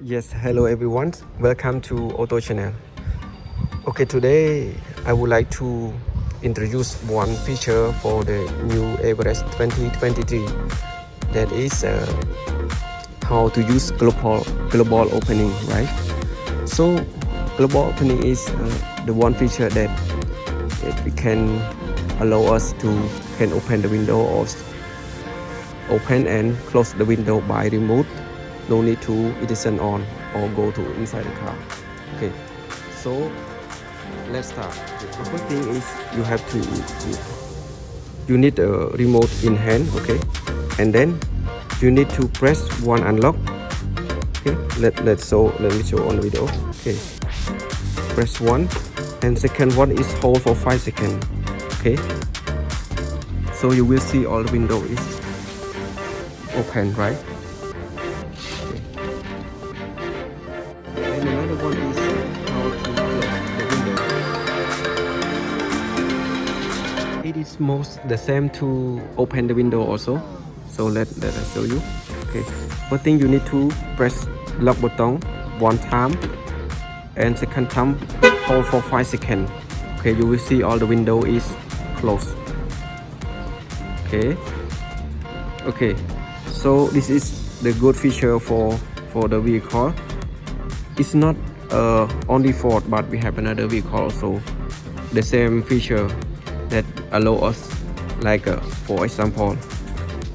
Yes, hello everyone. Welcome to Auto Channel. Okay, today I would like to introduce one feature for the new Everest 2023. That is how to use global opening, right? So global opening is the one feature that it can allow us to can open the window or open and close the window by remote. No need to it isn't on or go to inside the car. Okay, so let's start. The first thing is you need a remote in hand. Okay, and then you need to press one unlock. Okay, let me show on the video. Okay, press one, and second one is hold for 5 seconds. Okay, so you will see all the window is open, right? Okay. And another one is how to close the window. It is most the same to open the window also. So let us show you. Okay, first thing you need to press lock button one time, and second time hold for 5 seconds. Okay, you will see all the window is closed. Okay, okay, so this is the good feature for the vehicle. It's not only Ford, but we have another vehicle also the same feature that allow us, like for example,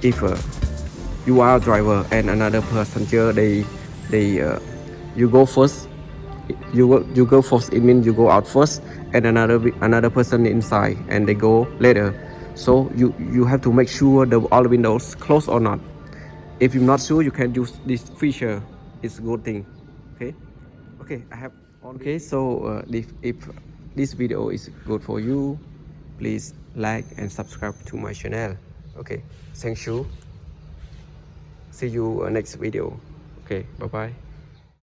if you are a driver and another passenger, you go first, you go first, it means you go out first, and another person inside, and they go later. So you have to make sure all the windows close or not. If you're not sure, you can use this feature. It's a good thing. Okay, okay, I have on. Okay, so if this video is good for you, please like and subscribe to my channel. Okay, thank you. See you next video. Okay, bye bye.